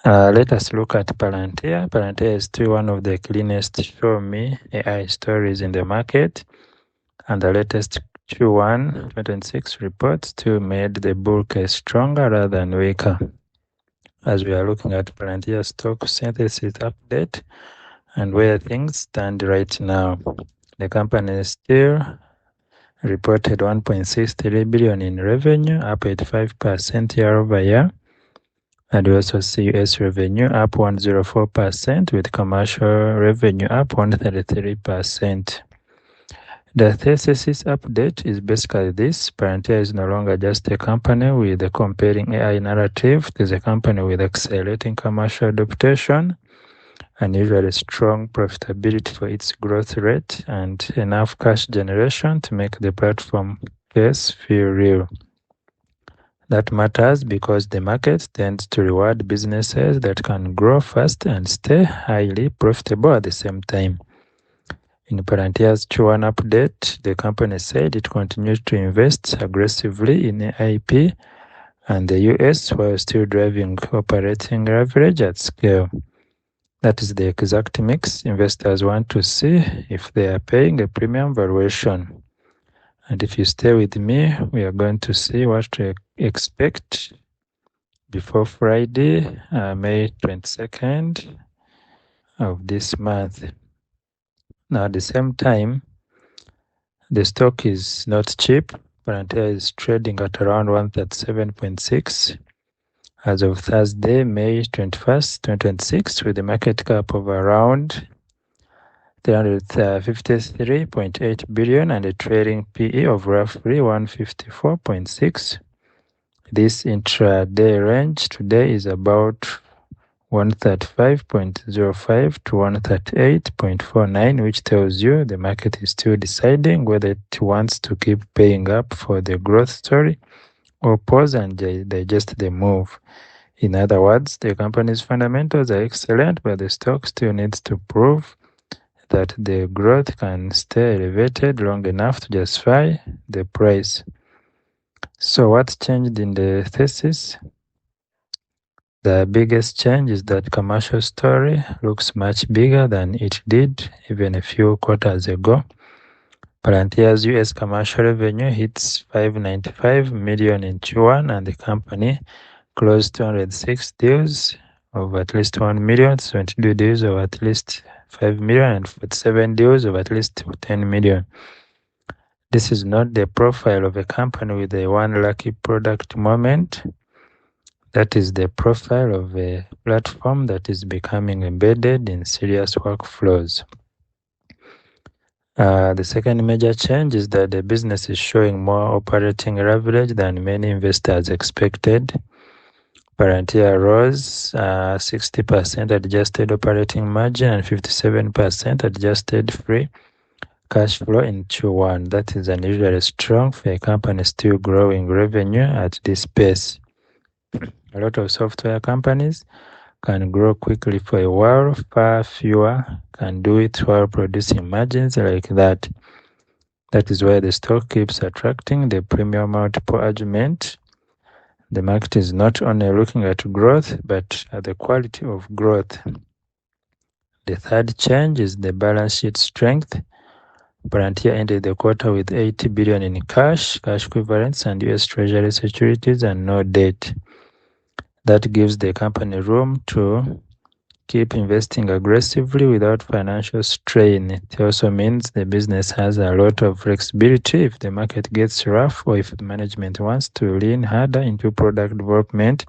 Let us look at Palantir. Palantir is still one of the cleanest show me AI stories in the market, and the latest Q1 2026 report still made the bull case stronger rather than weaker. As we are looking at Palantir stock synthesis update and where things stand right now, the company still reported 1.63 billion in revenue, up 85% year over year. And we also see US revenue up 104%, with commercial revenue up 133%. The thesis update is basically this: Palantir is no longer just a company with a compelling AI narrative. It is a company with accelerating commercial adoption, unusually strong profitability for its growth rate, and enough cash generation to make the platform case feel real. That matters because the market tends to reward businesses that can grow fast and stay highly profitable at the same time. In Palantir's Q1 update, the company said it continues to invest aggressively in IP and the US while still driving operating leverage at scale. That is the exact mix investors want to see if they are paying a premium valuation. And if you stay with me, we are going to see what to expect before Friday, May 22nd of this month. Now, at the same time, the stock is not cheap. Palantir is trading at around 137.6 as of Thursday, May 21st, 2026, with a market cap of around 353.8 billion and a trading PE of roughly 154.6. This intraday range today is about 135.05 to 138.49, which tells you the market is still deciding whether it wants to keep paying up for the growth story or pause and digest the move. In other words, the company's fundamentals are excellent, but the stock still needs to prove that the growth can stay elevated long enough to justify the price. So what's changed in the thesis? The biggest change is that commercial story looks much bigger than it did even a few quarters ago. Palantir's US commercial revenue hits $595 million in Q1, and the company closed 206 deals of at least 1 million, 22 deals of at least 5 million, and 47 deals of at least 10 million. This is not the profile of a company with a one lucky product moment. That is the profile of a platform that is becoming embedded in serious workflows. The second major change is that the business is showing more operating leverage than many investors expected. Palantir rose 60% adjusted operating margin and 57% adjusted free cash flow in Q1. That is unusually strong for a company still growing revenue at this pace. A lot of software companies can grow quickly for a while, far fewer can do it while producing margins like that. That is why the stock keeps attracting the premium multiple argument. The market is not only looking at growth, but at the quality of growth. The third change is the balance sheet strength. Palantir ended the quarter with 80 billion in cash equivalents, and US Treasury securities, and no debt. That gives the company room to keep investing aggressively without financial strain. It also means the business has a lot of flexibility if the market gets rough or if the management wants to lean harder into product development,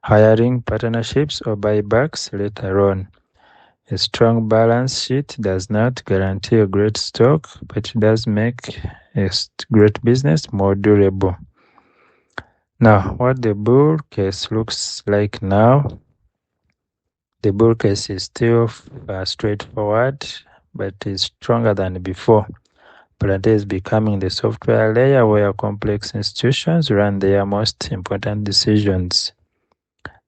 hiring, partnerships, or buybacks later on. A strong balance sheet does not guarantee a great stock, but it does make a great business more durable. Now, what the bull case looks like now. The bull case is still straightforward, but is stronger than before. Palantir is becoming the software layer where complex institutions run their most important decisions.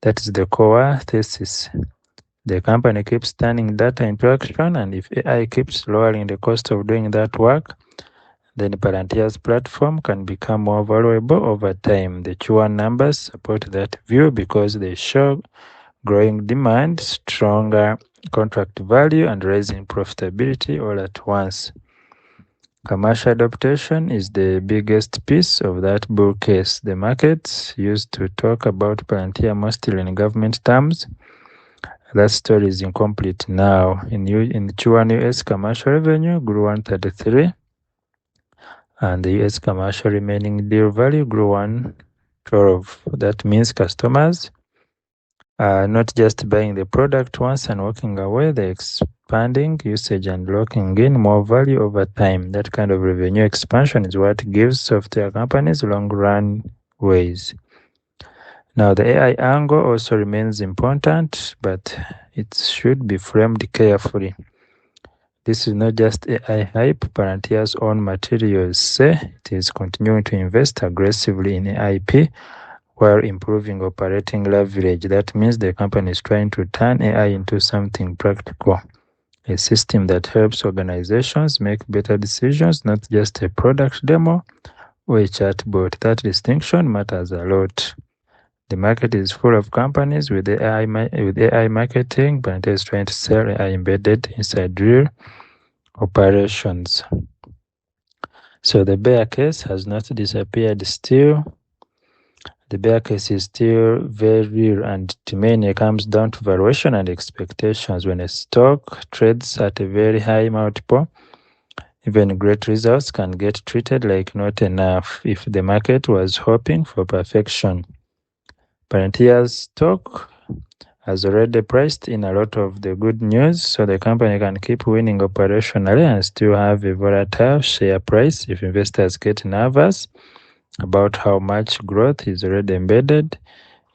That is the core thesis. The company keeps turning data into action, and if AI keeps lowering the cost of doing that work, then Palantir's platform can become more valuable over time. The Q1 numbers support that view because they show growing demand, stronger contract value, and raising profitability all at once. Commercial adaptation is the biggest piece of that bull case. The markets used to talk about Palantir mostly in government terms. That story is incomplete now. In Q1, US commercial revenue grew 133, and the US commercial remaining deal value grew 112. That means customers are not just buying the product once and walking away, they're expanding usage and locking in more value over time. That kind of revenue expansion is what gives software companies long runways. Now, the AI angle also remains important, but it should be framed carefully. This is not just AI hype. Palantir's own materials say it is continuing to invest aggressively in IP while improving operating leverage. That means the company is trying to turn AI into something practical, a system that helps organizations make better decisions, not just a product demo or a chatbot. That distinction matters a lot. The market is full of companies with AI marketing, but it is trying to sell AI embedded inside real operations. So the bear case has not disappeared still. The bear case is still very real, and to many it comes down to valuation and expectations. When a stock trades at a very high multiple, even great results can get treated like not enough if the market was hoping for perfection. Palantir's stock has already priced in a lot of the good news, so the company can keep winning operationally and still have a volatile share price if investors get nervous about how much growth is already embedded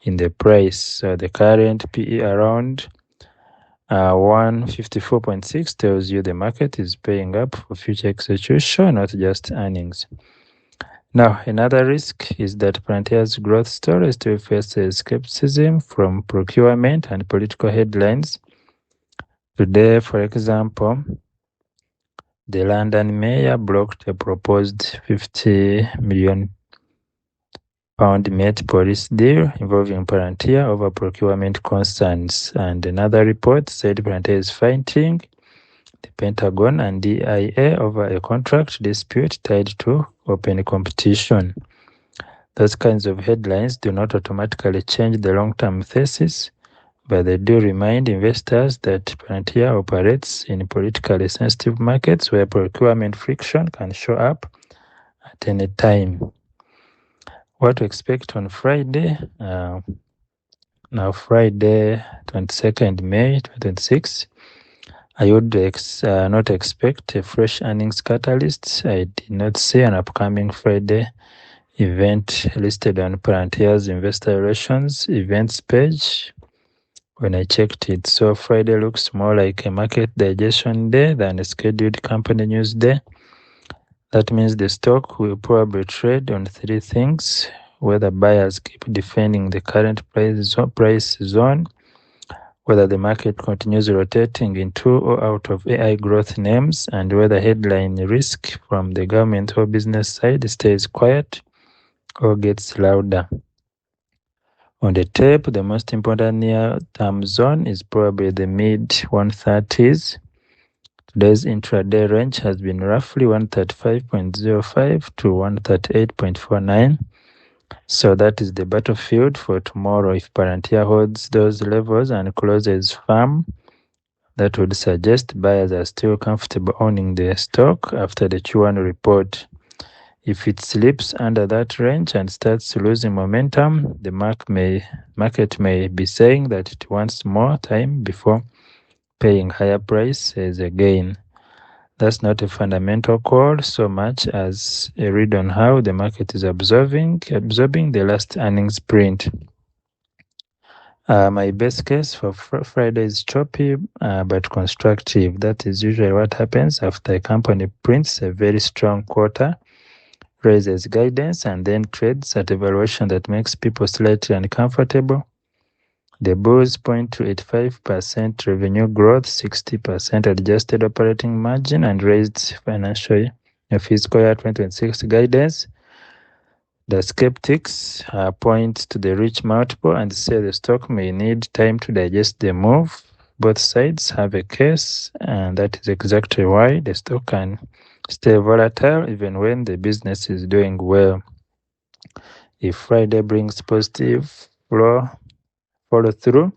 in the price. So the current PE around 154.6 tells you the market is paying up for future execution, not just earnings. Now, another risk is that Palantir's growth story still faces skepticism from procurement and political headlines. Today, for example, the London mayor blocked a proposed £50 million Met Police deal involving Palantir over procurement concerns. And another report said Palantir is fighting the Pentagon and DIA over a contract dispute tied to open competition. Those kinds of headlines do not automatically change the long-term thesis, but they do remind investors that Palantir operates in politically sensitive markets where procurement friction can show up at any time. What to expect on Friday? Now Friday, 22nd May 2026. I would not expect a fresh earnings catalyst. I did not see an upcoming Friday event listed on Palantir's investor relations events page when I checked it. So Friday looks more like a market digestion day than a scheduled company news day. That means the stock will probably trade on three things: whether buyers keep defending the current price zone, whether the market continues rotating into or out of AI growth names, and whether headline risk from the government or business side stays quiet or gets louder. On the tape, the most important near-term zone is probably the mid-130s. Today's intraday range has been roughly 135.05 to 138.49. So that is the battlefield for tomorrow. If Palantir holds those levels and closes firm, that would suggest buyers are still comfortable owning the stock after the Q1 report. If it slips under that range and starts losing momentum, the market may be saying that it wants more time before paying higher prices again. That's not a fundamental call so much as a read on how the market is absorbing the last earnings print. My best case for Friday is choppy but constructive. That is usually what happens after a company prints a very strong quarter, raises guidance, and then trades at a valuation that makes people slightly uncomfortable. The bulls point to 85% revenue growth, 60% adjusted operating margin, and raised fiscal year 2026 guidance The skeptics point to the rich multiple and say the stock may need time to digest the move. Both sides have a case, and that is exactly why the stock can stay volatile even when the business is doing well. If Friday brings positive follow through,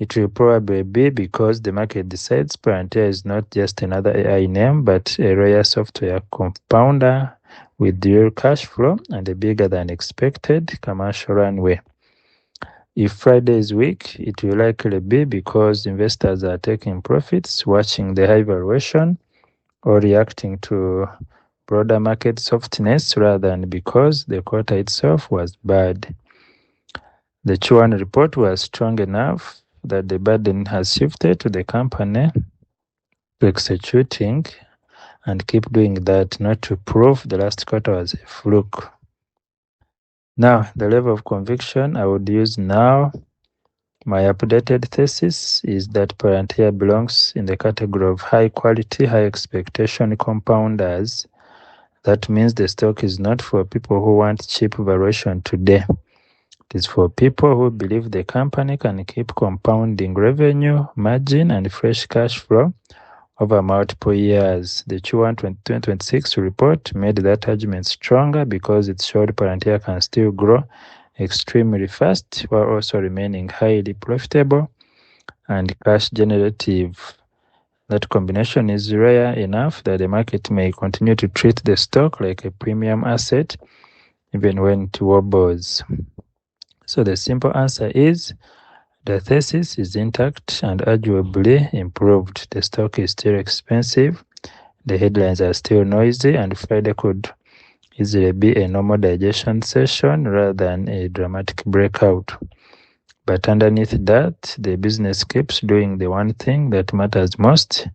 it will probably be because the market decides Palantir is not just another AI name, but a rare software compounder with real cash flow and a bigger than expected commercial runway. If Friday is weak, it will likely be because investors are taking profits, watching the high valuation, or reacting to broader market softness rather than because the quarter itself was bad. The Q1 report was strong enough that the burden has shifted to the company to executing and keep doing that, not to prove the last quarter was a fluke. Now, the level of conviction I would use now, my updated thesis is that Palantir belongs in the category of high quality, high expectation compounders. That means the stock is not for people who want cheap valuation today. It is for people who believe the company can keep compounding revenue, margin, and fresh cash flow over multiple years. The Q1 2026 report made that argument stronger because it showed Palantir can still grow extremely fast while also remaining highly profitable and cash generative. That combination is rare enough that the market may continue to treat the stock like a premium asset even when it wobbles. So the simple answer is the thesis is intact and arguably improved. The stock is still expensive, the headlines are still noisy, and Friday could easily be a normal digestion session rather than a dramatic breakout. But underneath that, the business keeps doing the one thing that matters most,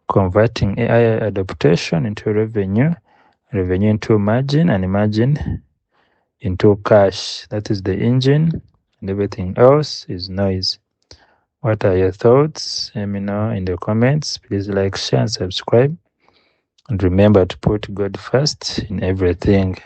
converting AI adaptation into revenue, revenue into margin, and margin into cash. That is the engine, and everything else is noise. What are your thoughts? Let me know in the comments. Please like, share, and subscribe. And remember to put God first in everything.